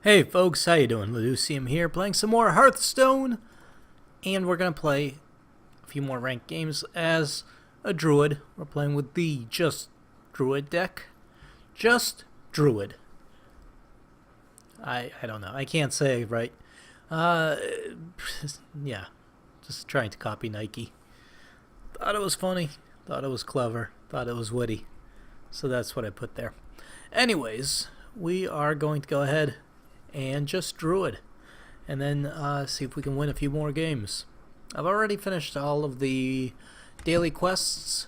Hey folks, how you doing? Lucium here, playing some more Hearthstone, and we're gonna play a few more ranked games as a Druid. We're playing with the Just Druid deck. Just Druid. I don't know. I can't say right. Uh, yeah, just trying to copy Nike. Thought it was funny. Thought it was clever. Thought it was witty. So that's what I put there. Anyways, we are going to go ahead and just Druid, and then see if we can win a few more games. I've already finished all of the daily quests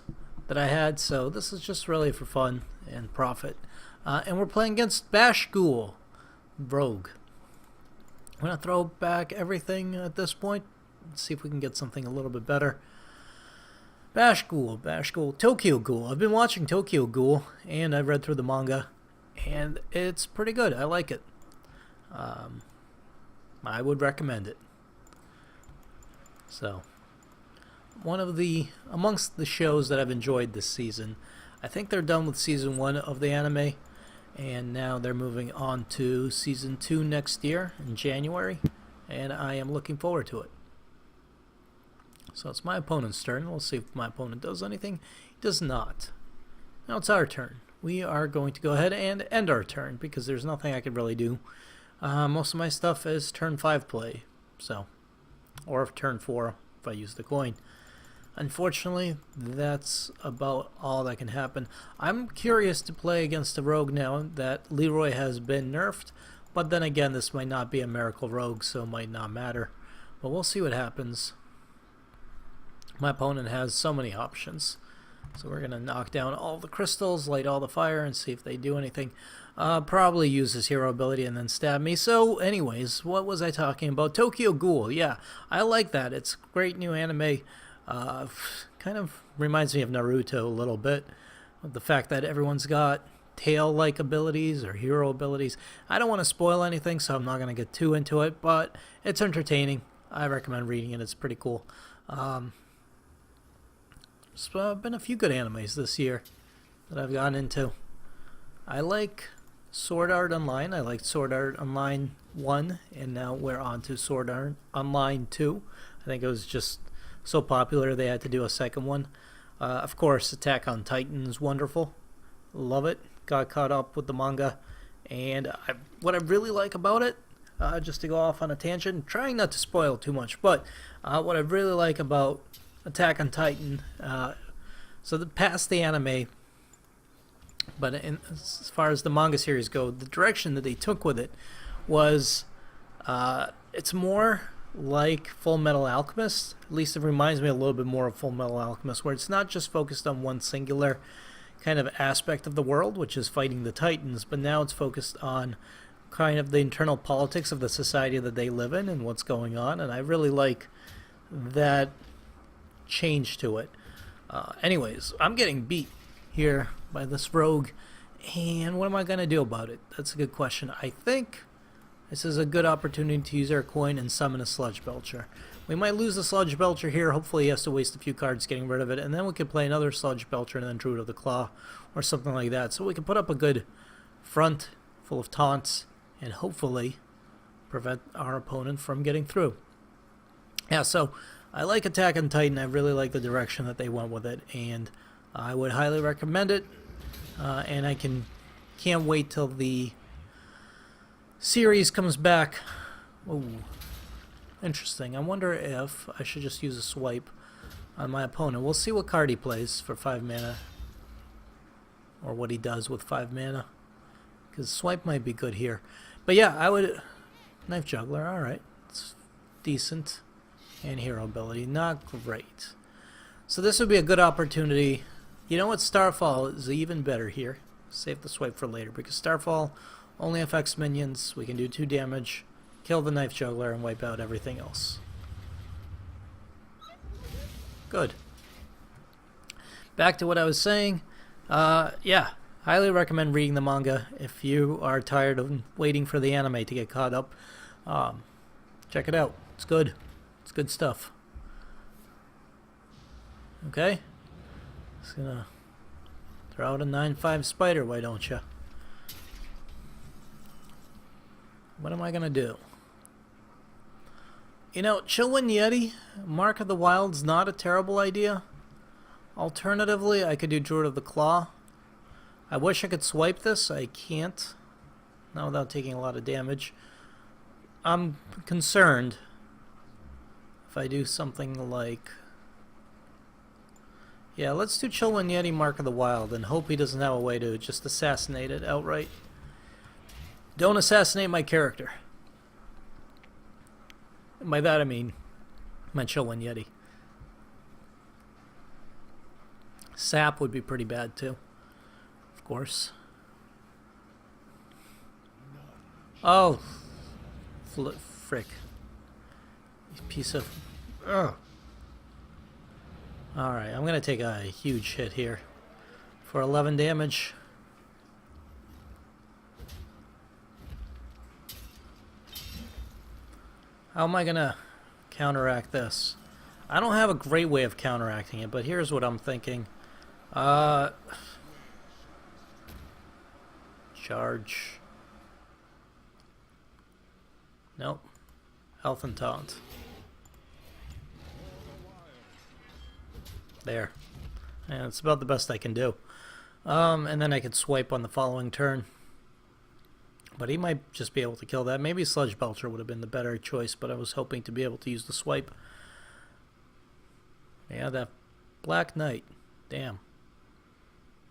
that I had, so this is just really for fun and profit. And we're playing against Bash Ghoul, Rogue. I'm going to throw back everything at this point, see if we can get something a little bit better. Bash Ghoul, Tokyo Ghoul. I've been watching Tokyo Ghoul, and I've read through the manga, and it's pretty good. I like it. I would recommend it. So, amongst the shows that I've enjoyed this season, I think they're done with season 1 of the anime, and now they're moving on to season 2 next year in January, and I am looking forward to it. So it's my opponent's turn. We'll see if my opponent does anything. He does not. Now it's our turn. We are going to go ahead and end our turn because there's nothing I could really do. Most of my stuff is turn 5 play, so, or turn 4 if I use the coin. Unfortunately, that's about all that can happen. I'm curious to play against a rogue now that Leroy has been nerfed, but then again, this might not be a miracle rogue, so it might not matter. But we'll see what happens. My opponent has so many options. So we're going to knock down all the crystals, light all the fire, and see if they do anything. Probably use his hero ability and then stab me. So anyways, what was I talking about? Tokyo Ghoul. Yeah, I like that. It's a great new anime. Kind of reminds me of Naruto a little bit. With the fact that everyone's got tail-like abilities or hero abilities. I don't want to spoil anything, so I'm not going to get too into it. But it's entertaining. I recommend reading it. It's pretty cool. There's been a few good animes this year that I've gotten into. I like Sword Art Online. I liked Sword Art Online 1, and now we're on to Sword Art Online 2. I think it was just so popular they had to do a second one. Of course, Attack on Titan is wonderful. Love it. Got caught up with the manga. And what I really like about it, just to go off on a tangent, trying not to spoil too much, but what I really like about Attack on Titan, so past the anime, but as far as the manga series go, the direction that they took with it was, it's more like Full Metal Alchemist. At least it reminds me a little bit more of Full Metal Alchemist, where it's not just focused on one singular kind of aspect of the world, which is fighting the Titans, but now it's focused on kind of the internal politics of the society that they live in and what's going on, and I really like that change to it. Anyways, I'm getting beat here by this rogue, and what am I going to do about it? That's a good question. I think this is a good opportunity to use our coin and summon a Sludge Belcher. We might lose the Sludge Belcher here. Hopefully he has to waste a few cards getting rid of it, and then we could play another Sludge Belcher and then Druid of the Claw or something like that. So we can put up a good front full of taunts and hopefully prevent our opponent from getting through. Yeah, so I like Attack on Titan. I really like the direction that they went with it, and I would highly recommend it. And I can't wait till the series comes back. Ooh, interesting. I wonder if I should just use a swipe on my opponent. We'll see what card he plays for 5 mana, or what he does with 5 mana, because swipe might be good here. But yeah, I would Knife Juggler. All right, it's decent. And hero ability, not great. So this would be a good opportunity. You know what, Starfall is even better here. Save the swipe for later, because Starfall only affects minions. We can do 2 damage, kill the Knife Juggler, and wipe out everything else. Good. Back to what I was saying. Yeah, highly recommend reading the manga if you are tired of waiting for the anime to get caught up. Check it out. It's good. It's good stuff. Okay. Just gonna throw out a 9/5 spider, why don't you? What am I going to do? You know, Chillwind Yeti, Mark of the Wild's not a terrible idea. Alternatively, I could do Druid of the Claw. I wish I could swipe this. I can't. Not without taking a lot of damage. I'm concerned if I do something like... Yeah, let's do Chillwind Yeti, Mark of the Wild, and hope he doesn't have a way to just assassinate it outright. Don't assassinate my character. And by that I mean my Chillwind Yeti. Sap would be pretty bad too, of course. Oh, frick! Piece of. Ugh. All right, I'm gonna take a huge hit here for 11 damage. How am I gonna counteract this? I don't have a great way of counteracting it, but here's what I'm thinking. Charge. Nope. Health and taunt. There. And it's about the best I can do. And then I could swipe on the following turn. But he might just be able to kill that. Maybe Sludge Belcher would have been the better choice, but I was hoping to be able to use the swipe. Yeah, that Black Knight. Damn.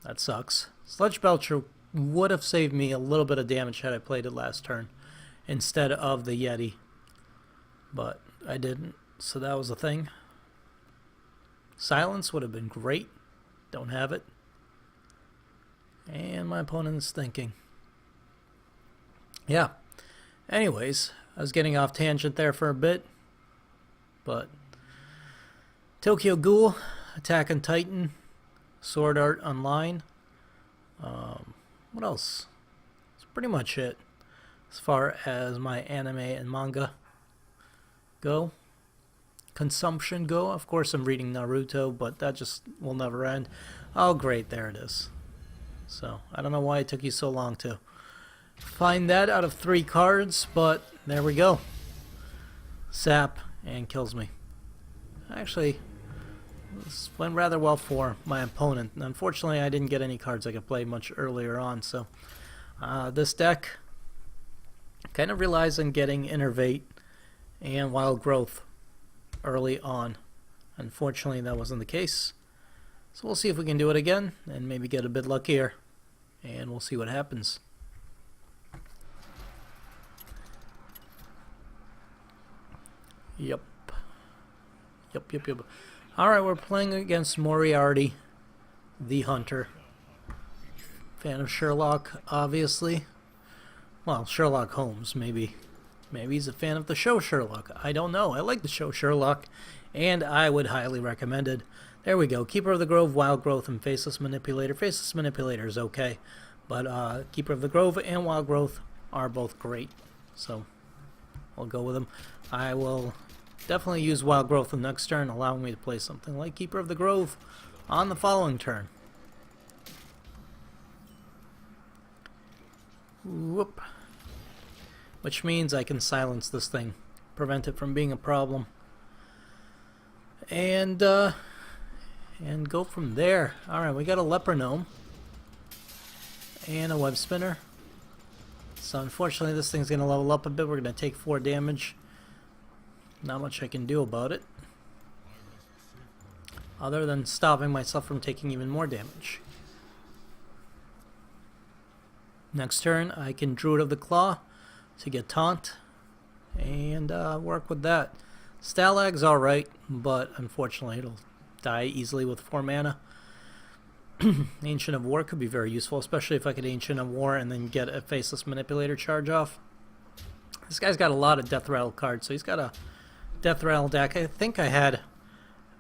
That sucks. Sludge Belcher would have saved me a little bit of damage had I played it last turn instead of the Yeti. But I didn't, so that was a thing. Silence would have been great. Don't have it. And my opponent's thinking. Yeah. Anyways, I was getting off tangent there for a bit. But Tokyo Ghoul, Attack on Titan, Sword Art Online. What else? That's pretty much it as far as my anime and manga go. Consumption go. Of course I'm reading Naruto, but that just will never end. Oh great, there it is. So, I don't know why it took you so long to find that out of 3 cards, but there we go. Sap and kills me. Actually, this went rather well for my opponent. Unfortunately, I didn't get any cards I could play much earlier on, so this deck kind of relies on getting Innervate and Wild Growth early on. Unfortunately, that wasn't the case. So we'll see if we can do it again and maybe get a bit luckier, and we'll see what happens. Yep. Alright, we're playing against Moriarty, the Hunter. Fan of Sherlock, obviously. Well, Sherlock Holmes, maybe. Maybe he's a fan of the show Sherlock. I don't know. I like the show Sherlock, and I would highly recommend it. There we go. Keeper of the Grove, Wild Growth, and Faceless Manipulator. Faceless Manipulator is okay, but Keeper of the Grove and Wild Growth are both great. So, I'll go with them. I will definitely use Wild Growth the next turn, allowing me to play something like Keeper of the Grove on the following turn. Whoop. Which means I can silence this thing, prevent it from being a problem, and go from there. Alright, we got a Leper Gnome and a Web Spinner. So unfortunately this thing's going to level up a bit. We're going to take 4 damage. Not much I can do about it, other than stopping myself from taking even more damage. Next turn I can Druid of the Claw to get taunt and work with that. Stalag's alright, but unfortunately it'll die easily with 4 mana. Ancient of War could be very useful, especially if I could Ancient of War and then get a Faceless Manipulator charge off. This guy's got a lot of Death Rattle cards, so he's got a Death Rattle deck. I think I had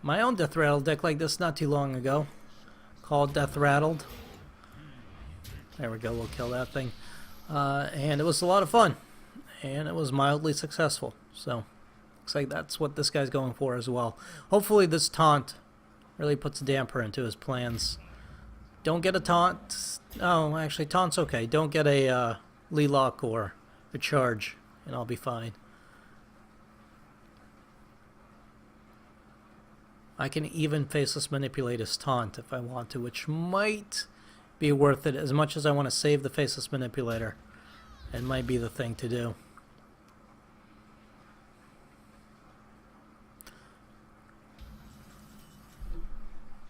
my own Death Rattle deck like this not too long ago, called Death Rattled. There we go, we'll kill that thing. And it was a lot of fun, and it was mildly successful. So, looks like that's what this guy's going for as well. Hopefully this taunt really puts a damper into his plans. Don't get a taunt. Oh, actually, taunt's okay. Don't get a Lelock or a charge. and I'll be fine. I can even faceless manipulate his taunt if I want to, which might be worth it. As much as I want to save the faceless manipulator, it might be the thing to do.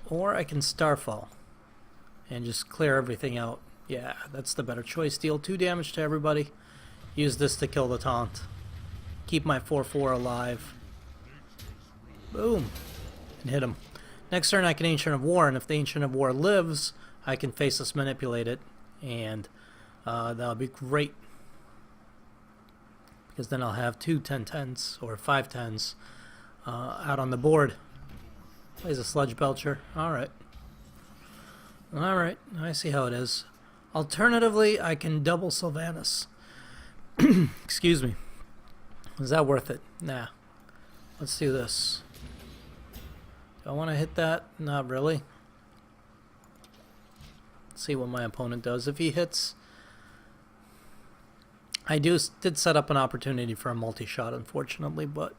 Or I can Starfall and just clear everything out. Yeah, that's the better choice. Deal 2 damage to everybody. Use this to kill the taunt. Keep my 4/4 alive. Boom. And hit him. Next turn I can Ancient of War, and if the Ancient of War lives, I can faceless manipulate it, and that'll be great. Because then I'll have 2 10/10s or 5/10s out on the board. Plays a Sludge Belcher. Alright. Alright, I see how it is. Alternatively, I can double Sylvanas. Excuse me. Is that worth it? Nah. Let's do this. Do I want to hit that? Not really. Let's see what my opponent does. If he hits... I did set up an opportunity for a multi-shot, unfortunately, but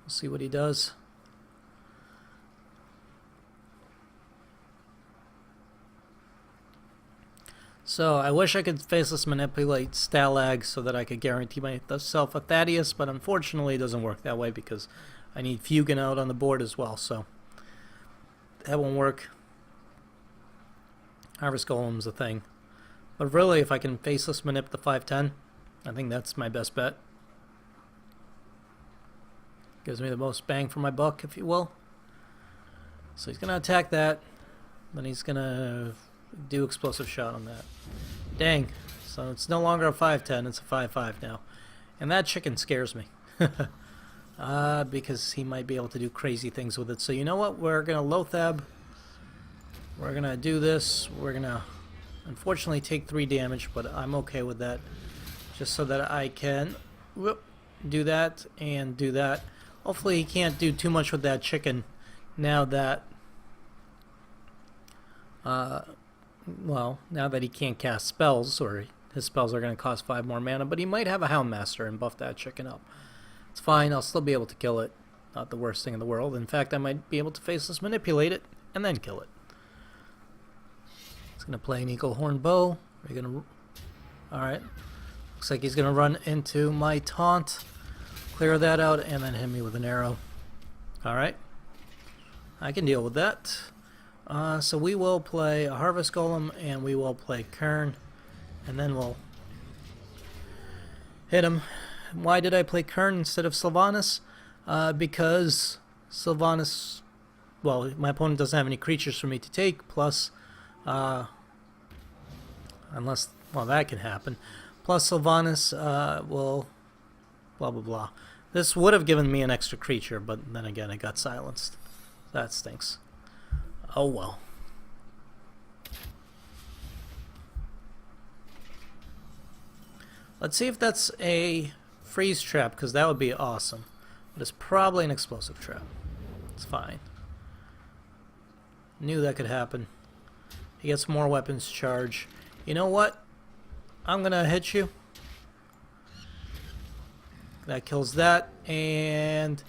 we'll see what he does. So I wish I could faceless manipulate Stalag so that I could guarantee myself a Thaddeus, but unfortunately it doesn't work that way because I need Fugan out on the board as well, so that won't work. Harvest Golem's a thing. But really, if I can faceless manip the 5/10, I think that's my best bet. Gives me the most bang for my buck, if you will. So he's going to attack that, then he's going to do Explosive Shot on that. Dang. So it's no longer a 5/10, it's a 5/5 now. And that chicken scares me. Because he might be able to do crazy things with it. So you know what? We're going to Lothab. We're going to do this. We're going to unfortunately take 3 damage, but I'm okay with that. Just so that I can do that and do that. Hopefully he can't do too much with that chicken now that well, now that he can't cast spells, or his spells are going to cost 5 more mana, but he might have a Houndmaster and buff that chicken up. It's fine, I'll still be able to kill it. Not the worst thing in the world. In fact, I might be able to faceless manipulate it and then kill it. He's going to play an Eagle Horn Bow. We're going to... Alright. Looks like he's going to run into my taunt, clear that out, and then hit me with an arrow. Alright. I can deal with that. So we will play a Harvest Golem, and we will play Kern, and then we'll hit him. Why did I play Kern instead of Sylvanas? Because Sylvanas, well, my opponent doesn't have any creatures for me to take, plus, unless, well, that can happen, plus Sylvanas will, blah, blah, blah. This would have given me an extra creature, but then again, it got silenced. That stinks. Oh well. Let's see if that's a freeze trap, because that would be awesome. But it's probably an explosive trap. It's fine. Knew that could happen. He gets more weapons charge. You know what? I'm gonna hit you. That kills that, and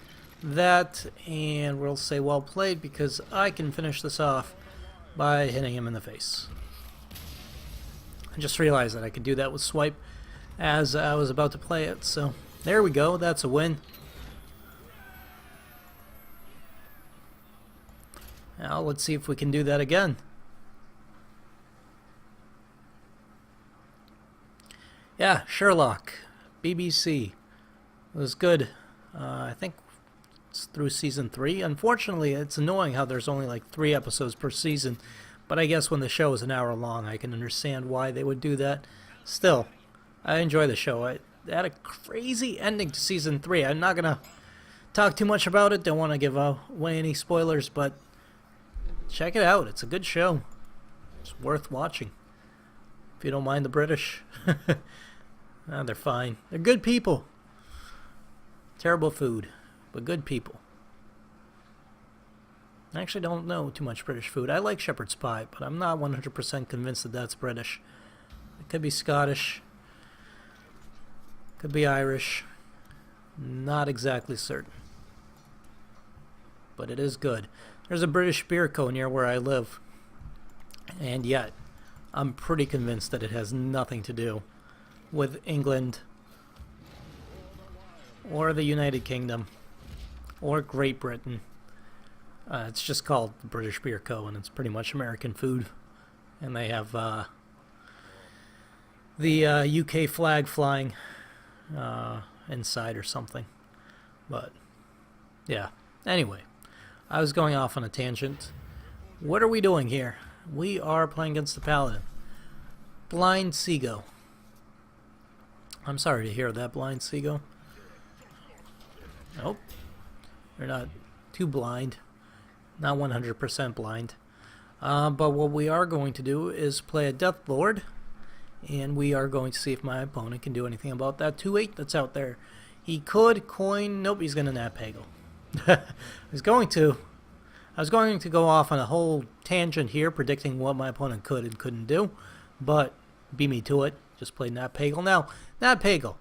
that, and we'll say well played, because I can finish this off by hitting him in the face. I just realized that I could do that with Swipe as I was about to play it, so there we go, that's a win. Now let's see if we can do that again. Yeah, Sherlock, BBC. It was good. I think through season 3. Unfortunately, it's annoying how there's only like 3 episodes per season, but I guess when the show is an hour long, I can understand why they would do that. Still, I enjoy the show. It had a crazy ending to season 3. I'm not gonna talk too much about it, don't want to give away any spoilers, but check it out. It's a good show. It's worth watching, if you don't mind the British. They're fine. They're good people. Terrible food, but good people. I actually don't know too much British food. I like shepherd's pie, but I'm not 100% convinced that that's British. It could be Scottish. Could be Irish. Not exactly certain. But it is good. There's a British beer co near where I live. And yet, I'm pretty convinced that it has nothing to do with England or the United Kingdom or Great Britain. It's just called the British Beer Co. and it's pretty much American food. And they have the UK flag flying inside or something. But, yeah. Anyway, I was going off on a tangent. What are we doing here? We are playing against the Paladin. Blind Seago. I'm sorry to hear that, Blind Seago. Nope. You're not too blind. Not 100% blind. But what we are going to do is play a Death Lord. And we are going to see if my opponent can do anything about that 2/8 that's out there. He could coin... Nope, he's going to nap Hagel. I was going to go off on a whole tangent here, predicting what my opponent could and couldn't do, but beat me to it. Just play Nap Hagel. Now, Nap Hagel,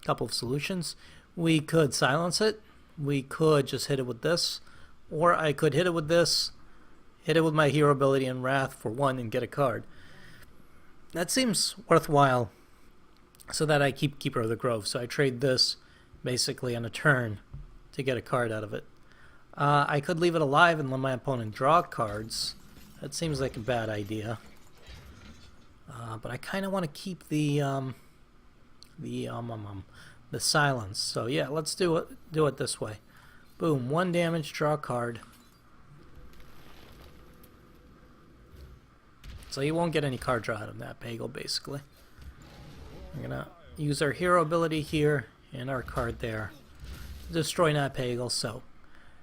couple of solutions. We could silence it. We could just hit it with this, or I could hit it with this, hit it with my hero ability and Wrath for 1 and get a card. That seems worthwhile, so that I keep Keeper of the Grove. So I trade this basically on a turn to get a card out of it. I could leave it alive and let my opponent draw cards. That seems like a bad idea. But I kind of want to keep the silence. So yeah, let's do it this way. Boom, 1 damage, draw a card. So he won't get any card draw out of that Pagel, basically. We're gonna use our hero ability here and our card there to destroy Nat Pagel. So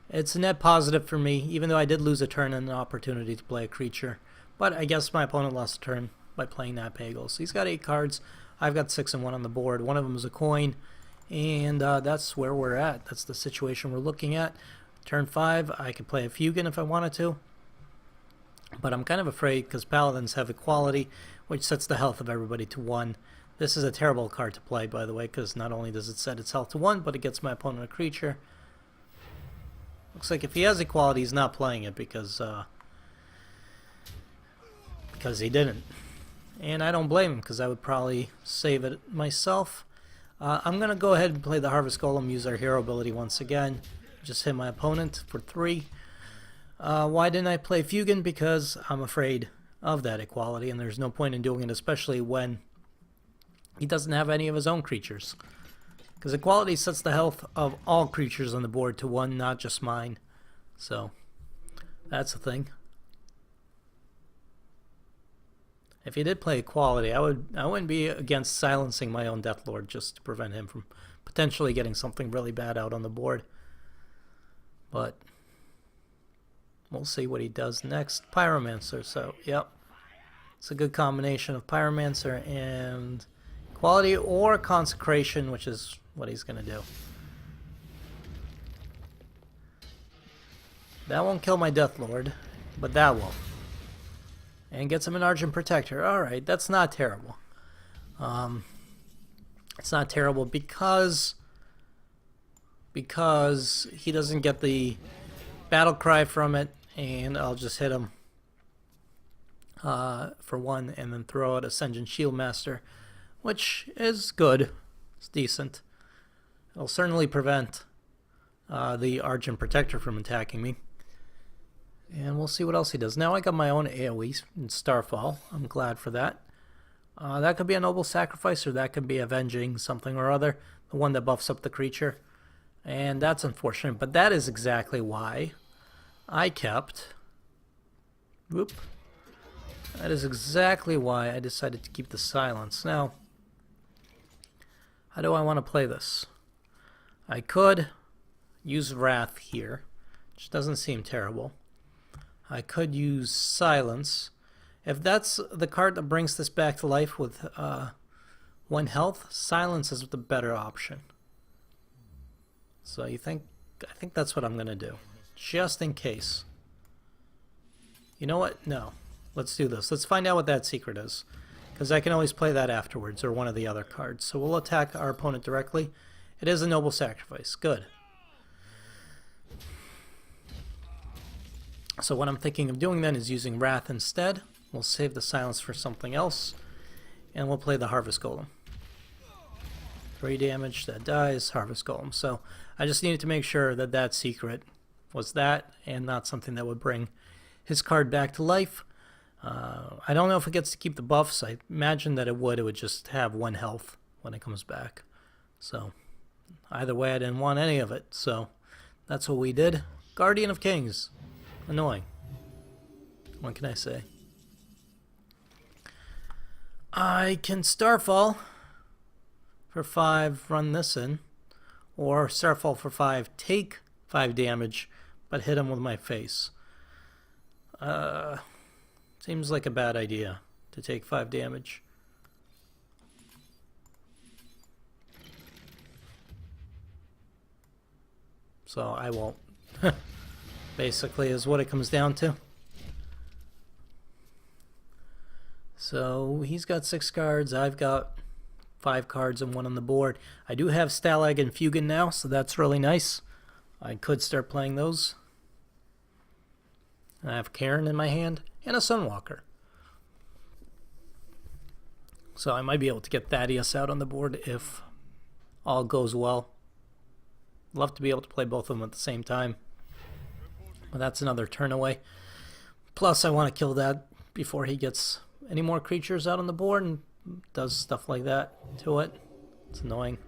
it's a net positive for me, even though I did lose a turn and an opportunity to play a creature. But I guess my opponent lost a turn by playing Nat Pagel. So he's got 8 cards. I've got 6 and 1 on the board. One of them is a coin. And that's where we're at. That's the situation we're looking at. Turn 5, I could play a Fugan if I wanted to. But I'm kind of afraid because Paladins have equality, which sets the health of everybody to 1. This is a terrible card to play, by the way, because not only does it set its health to 1, but it gets my opponent a creature. Looks like if he has equality, he's not playing it because he didn't. And I don't blame him, because I would probably save it myself. I'm going to go ahead and play the Harvest Golem, use our hero ability once again. Just hit my opponent for 3. Why didn't I play Fugan? Because I'm afraid of that equality, and there's no point in doing it, especially when he doesn't have any of his own creatures. Because equality sets the health of all creatures on the board to 1, not just mine. So, that's the thing. If he did play equality, I wouldn't be against silencing my own Death Lord just to prevent him from potentially getting something really bad out on the board. But we'll see what he does next. Pyromancer, so yep. It's a good combination of Pyromancer and equality or Consecration, which is what he's going to do. That won't kill my Death Lord, but that will. And gets him an Argent Protector. Alright, that's not terrible. It's not terrible because he doesn't get the Battle Cry from it, and I'll just hit him for 1 and then throw out Ascension Shieldmaster, which is good. It's decent. It'll certainly prevent the Argent Protector from attacking me. And we'll see what else he does. Now I got my own AoE in Starfall. I'm glad for that. That could be a Noble Sacrifice, or that could be Avenging something or other. The one that buffs up the creature. And that's unfortunate, but that is exactly why I kept... Whoop. That is exactly why I decided to keep the silence. Now, how do I want to play this? I could use Wrath here, which doesn't seem terrible. I could use Silence. If that's the card that brings this back to life with 1 health, Silence is the better option. So I think that's what I'm going to do. Just in case. You know what? No. Let's do this. Let's find out what that secret is. because I can always play that afterwards, or one of the other cards. So we'll attack our opponent directly. It is a noble sacrifice. Good. So what I'm thinking of doing then is using Wrath instead. We'll save the silence for something else, and we'll play the Harvest Golem. 3 damage, that dies, Harvest Golem. So I just needed to make sure that that secret was that, and not something that would bring his card back to life. I don't know if it gets to keep the buffs. I imagine that it would. It would just have 1 health when it comes back. So either way, I didn't want any of it. So that's what we did. Guardian of Kings. Annoying. What can I say? I can Starfall for 5, run this in. Or Starfall for 5, take 5 damage, but hit him with my face. Seems like a bad idea to take 5 damage. So I won't. Basically is what it comes down to. So he's got 6 cards, I've got 5 cards and 1 on the board. I do have Stalag and Fugan now, so that's really nice. I could start playing those. I have Karen in my hand and a Sunwalker. So I might be able to get Thaddeus out on the board if all goes well. Love to be able to play both of them at the same time. But that's another turn away. Plus I want to kill that before he gets any more creatures out on the board and does stuff like that to it. It's annoying.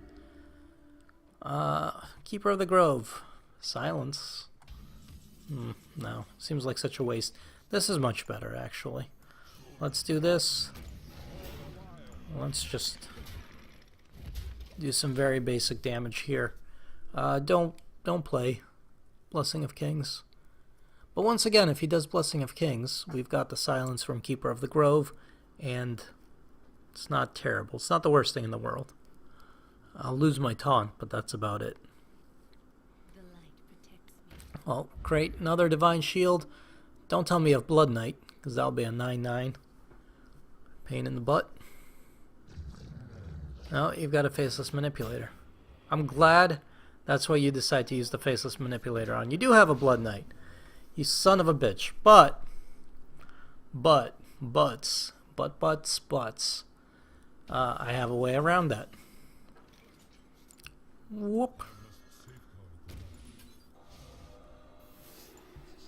Keeper of the Grove. Silence. No, seems like such a waste. This is much better, actually. Let's do this. Let's just do some very basic damage here. Don't play Blessing of Kings. But once again, if he does Blessing of Kings, we've got the silence from Keeper of the Grove, and it's not terrible. It's not the worst thing in the world. I'll lose my taunt, but that's about it. Well, great. Another Divine Shield. Don't tell me you have Blood Knight, because that'll be a 9/9. Pain in the butt. No, you've got a Faceless Manipulator. I'm glad that's what you decide to use the Faceless Manipulator on. You do have a Blood Knight. You son of a bitch. But. I have a way around that. Whoop.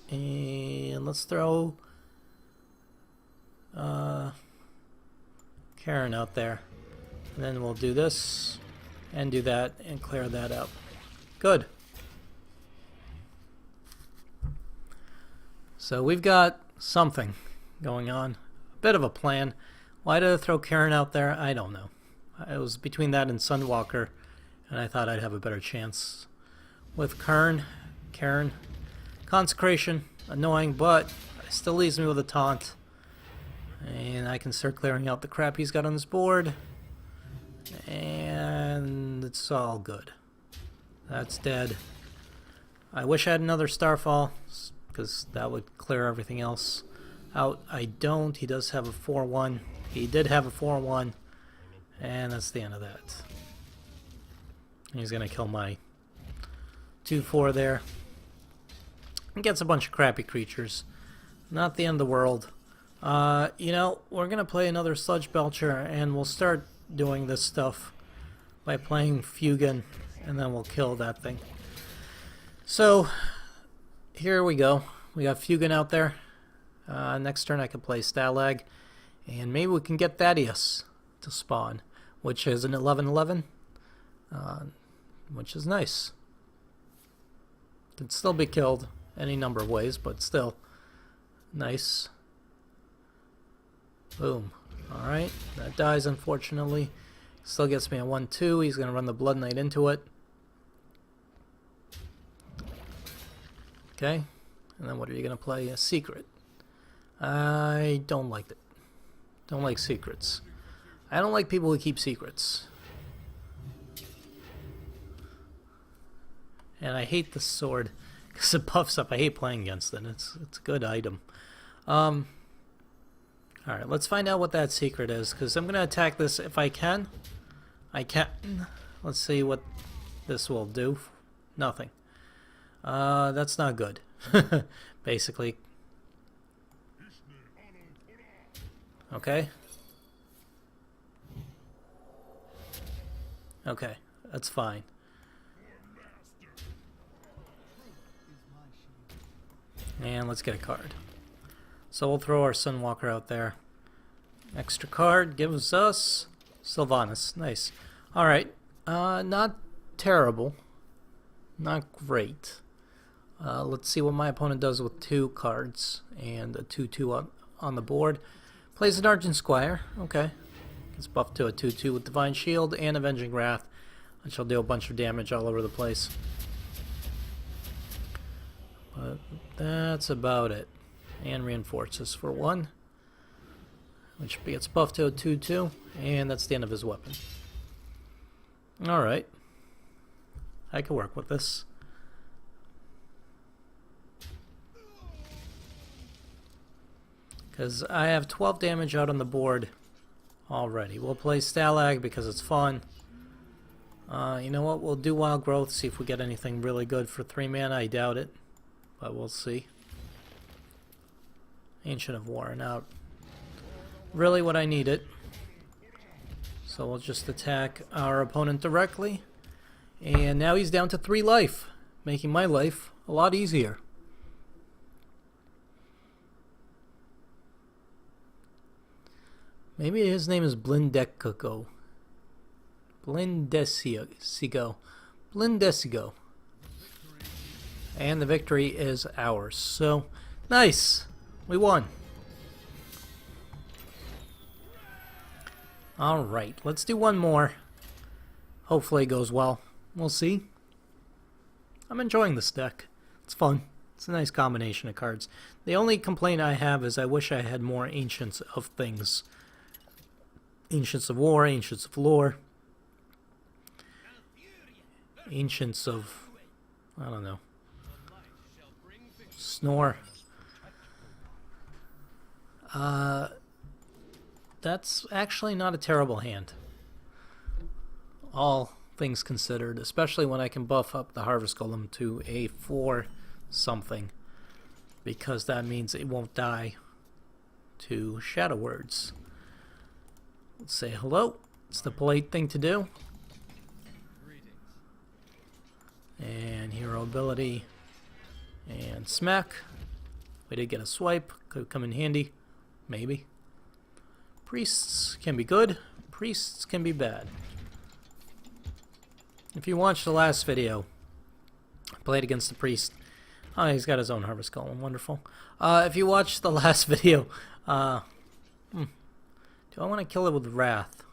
And let's throw Karen out there. And then we'll do this and do that and clear that up. Good. So we've got something going on. A bit of a plan. Why did I throw Karen out there? I don't know. It was between that and Sunwalker, and I thought I'd have a better chance with Karen. Consecration, annoying, but it still leaves me with a taunt. And I can start clearing out the crap he's got on his board. And it's all good. That's dead. I wish I had another Starfall, because that would clear everything else out. I don't. He does have a 4/1. He did have a 4/1. And that's the end of that. He's going to kill my 2/4 there. And gets a bunch of crappy creatures. Not the end of the world. You know, we're going to play another Sludge Belcher, and we'll start doing this stuff by playing Fugan, and then we'll kill that thing. So, here we go. We got Fugan out there. Next turn I can play Stalag, and maybe we can get Thaddeus to spawn, which is an 11/11, which is nice. Can still be killed any number of ways, but still nice. Boom. Alright, that dies unfortunately. Still gets me a 1/2. He's going to run the Blood Knight into it. Okay, and then what are you going to play? A Secret. I don't like it. Don't like secrets. I don't like people who keep secrets. And I hate the sword because it buffs up. I hate playing against it. It's a good item. I Alright, let's find out what that secret is, because I'm going to attack this if I can. I can. Let's see what this will do. Nothing. That's not good. Basically. Okay. Okay, that's fine. And let's get a card. So we'll throw our Sunwalker out there. Extra card gives us Sylvanas. Nice. Alright. Not terrible. Not great. Let's see what my opponent does with 2 cards and a 2/2 on the board. Plays an Argent Squire. Okay. Gets buffed to a 2/2 with Divine Shield and Avenging Wrath, which will do a bunch of damage all over the place. But that's about it. And Reinforces for 1, which gets buffed to a 2/2, and that's the end of his weapon. Alright. I can work with this. Because I have 12 damage out on the board already. We'll play Stalag because it's fun. You know what? We'll do Wild Growth, see if we get anything really good for 3 mana. I doubt it, but we'll see. Ancient of War, not really what I needed. So we'll just attack our opponent directly. And now he's down to 3 life, making my life a lot easier. Maybe his name is Blindesigo. Blindesigo. And the victory is ours. So, nice! We won. Alright, let's do one more. Hopefully it goes well. We'll see. I'm enjoying this deck. It's fun. It's a nice combination of cards. The only complaint I have is I wish I had more Ancients of things. Ancients of War, Ancients of Lore. Ancients of... I don't know. Snore. That's actually not a terrible hand. All things considered, especially when I can buff up the Harvest Golem to a 4 something, because that means it won't die to Shadow Words. Let's say hello. It's the polite thing to do. And hero ability and smack. We did get a swipe, could come in handy. Maybe. Priests can be good, priests can be bad. If you watched the last video, I played against the priest. Oh, he's got his own Harvest Golem, wonderful. If you watched the last video, do I want to kill it with Wrath?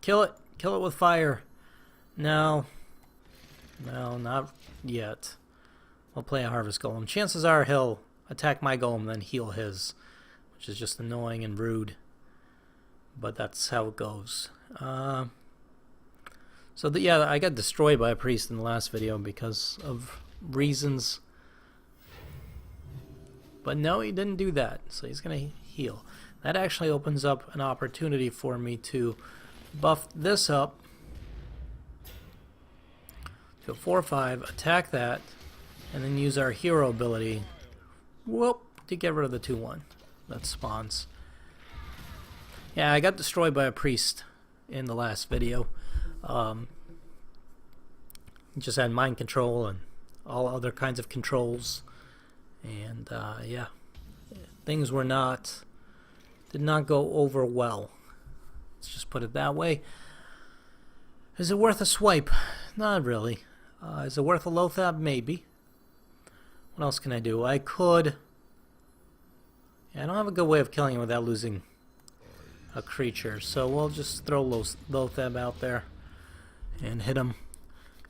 Kill it with fire. No, not yet. We'll play a Harvest Golem. Chances are he'll attack my golem, then heal his, which is just annoying and rude. But that's how it goes. Yeah, I got destroyed by a priest in the last video because of reasons. But no, he didn't do that, so he's going to heal. That actually opens up an opportunity for me to buff this up to a 4/5, attack that, and then use our hero ability to get rid of the 2/1 that spawns. Yeah, I got destroyed by a priest in the last video. Just had mind control and all other kinds of controls, and yeah, things did not go over well. Let's just put it that way. Is it worth a swipe? Not really. Is it worth a Lothab? Maybe. What else can I do? I could... Yeah, I don't have a good way of killing him without losing a creature, so we'll just throw Lothab out there and hit him.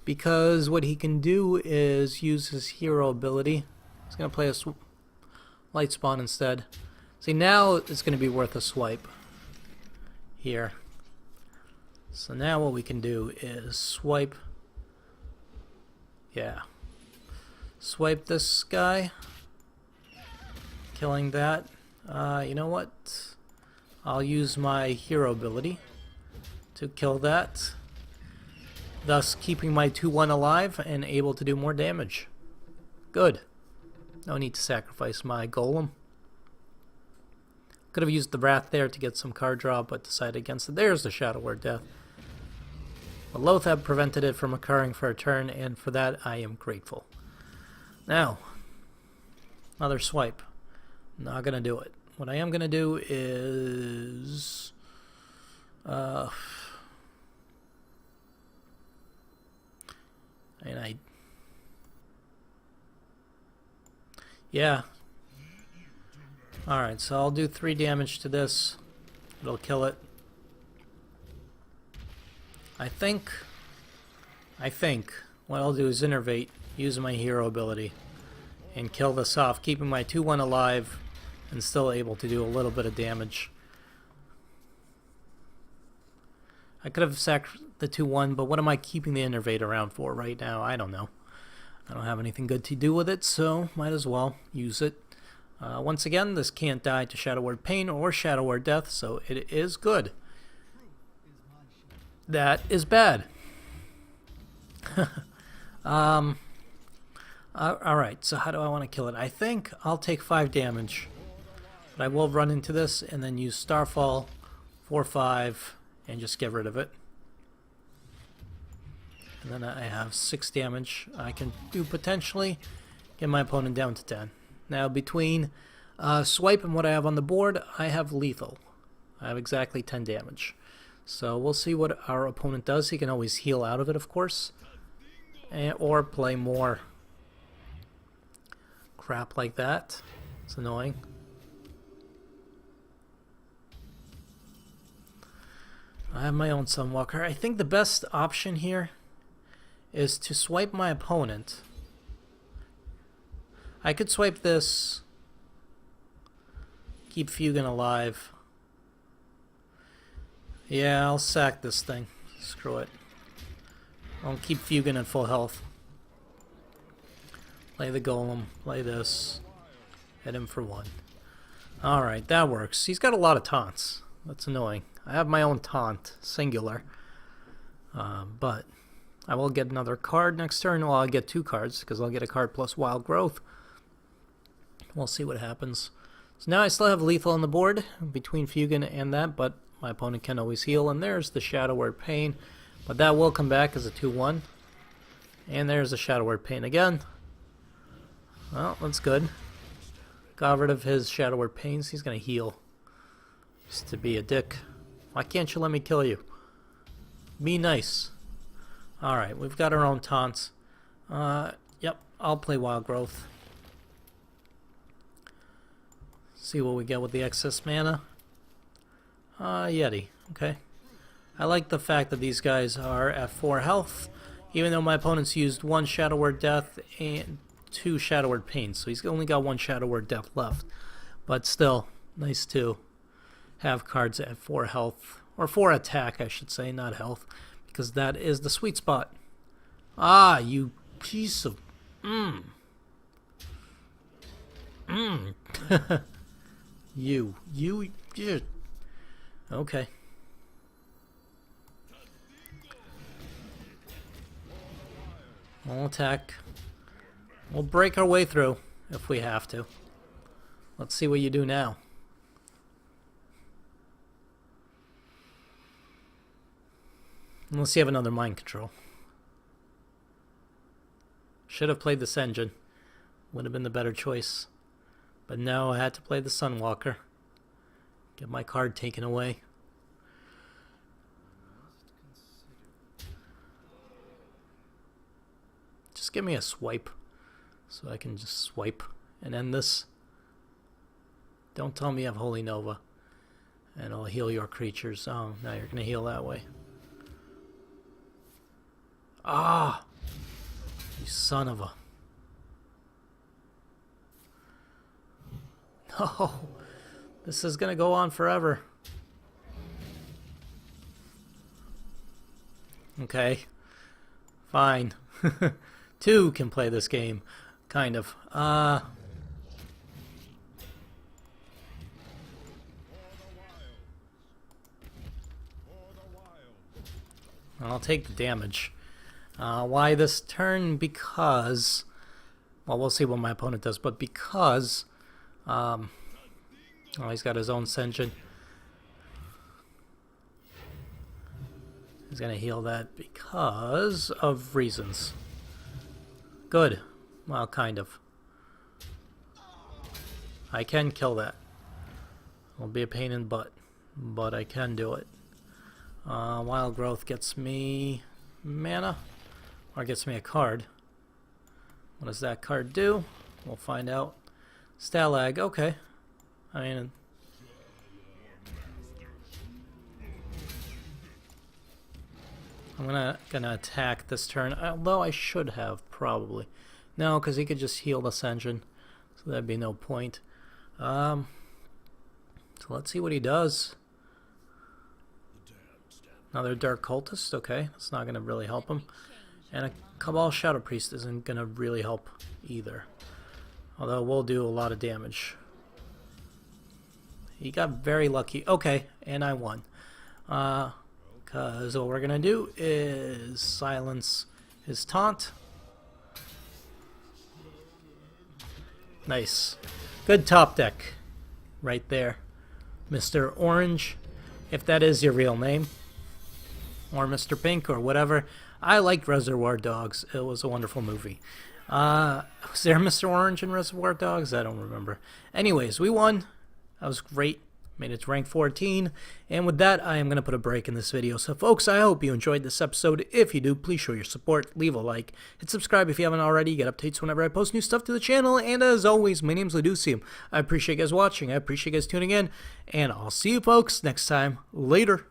Because what he can do is use his hero ability. He's going to play a Light Spawn instead. See, now it's going to be worth a swipe here. So now what we can do is swipe. Yeah. Swipe this guy. Killing that. You know what? I'll use my hero ability to kill that, thus keeping my 2-1 alive and able to do more damage. Good. No need to sacrifice my golem. Could have used the Wrath there to get some card draw, but decided against it. There's the Shadow Word Death. The Loatheb prevented it from occurring for a turn, and for that I am grateful. Now, another swipe. Not gonna do it. What I am gonna do is yeah. Alright, so I'll do 3 damage to this. It'll kill it. I think what I'll do is innervate, use my hero ability, and kill this off, keeping my 2-1 alive and still able to do a little bit of damage. I could have sacked the 2-1, but what am I keeping the innervate around for right now? I don't know. I don't have anything good to do with it, so might as well use it. Once again, this can't die to Shadow Word Pain or Shadow Word Death, so it is good. That is bad. Alright, so how do I want to kill it? I think I'll take 5 damage. But I will run into this and then use Starfall 4-5 and just get rid of it. And then I have 6 damage. I can do potentially get my opponent down to 10. Now between swipe and what I have on the board, I have lethal. I have exactly 10 damage. So we'll see what our opponent does. He can always heal out of it, of course. Or play more crap like that. It's annoying. I have my own Sunwalker. I think the best option here is to swipe my opponent. I could swipe this, keep Fugan alive. Yeah, I'll sack this thing. Screw it. I'll keep Fugan at full health. Play the Golem, play this. Hit him for 1. Alright, that works. He's got a lot of taunts. That's annoying. I have my own taunt, singular. But I will get another card next turn. Well, I'll get 2 cards, because I'll get a card plus Wild Growth. We'll see what happens. So now I still have lethal on the board between Fugan and that, but my opponent can always heal. And there's the Shadow Word Pain. But that will come back as a 2-1. And there's the Shadow Word Pain again. Well, that's good. Got rid of his Shadow Word Pains. He's going to heal. Just to be a dick. Why can't you let me kill you? Be nice. Alright, we've got our own taunts. Yep, I'll play Wild Growth. See what we get with the excess mana. Yeti. Okay. I like the fact that these guys are at 4 health, even though my opponent's used 1 Shadow Word Death and 2 Shadow Word Pain, so he's only got 1 Shadow Word Death left. But still, nice to have cards at 4 health, or 4 attack, I should say, not health, because that is the sweet spot. Ah, you piece of... You. Okay. We'll attack. We'll break our way through if we have to. Let's see what you do now. Unless you have another mind control. Should have played this engine. Would have been the better choice. But no, I had to play the Sunwalker. Get my card taken away. Just give me a swipe. So I can just swipe and end this. Don't tell me you have Holy Nova. And I'll heal your creatures. Oh, now you're going to heal that way. Ah! You son of a... No! This is going to go on forever. Okay. Fine. 2 can play this game. Kind of. I'll take the damage. Why this turn? Because, well, we'll see what my opponent does, but because, oh, he's got his own Senjin. He's gonna heal that because of reasons. Good. Well, kind of. I can kill that. It'll be a pain in the butt, but I can do it. Wild Growth gets me mana, or gets me a card. What does that card do? We'll find out. Stalag, okay. I mean, I'm gonna attack this turn, although I should have, probably. No, because he could just heal the Senjin, so that'd be no point. So let's see what he does. Another Dark Cultist, okay. That's not gonna really help him. And a Cabal Shadow Priest isn't gonna really help either. Although we'll do a lot of damage. He got very lucky. Okay, and I won. Because what we're gonna do is silence his taunt. Nice. Good top deck. Right there. Mr. Orange, if that is your real name. Or Mr. Pink, or whatever. I liked Reservoir Dogs. It was a wonderful movie. Was there Mr. Orange in Reservoir Dogs? I don't remember. Anyways, we won. That was great. Made it to rank 14. And with that, I am going to put a break in this video. So folks, I hope you enjoyed this episode. If you do, please show your support. Leave a like. Hit subscribe if you haven't already. Get updates whenever I post new stuff to the channel. And as always, my name's Leducium. I appreciate you guys watching. I appreciate you guys tuning in. And I'll see you folks next time. Later.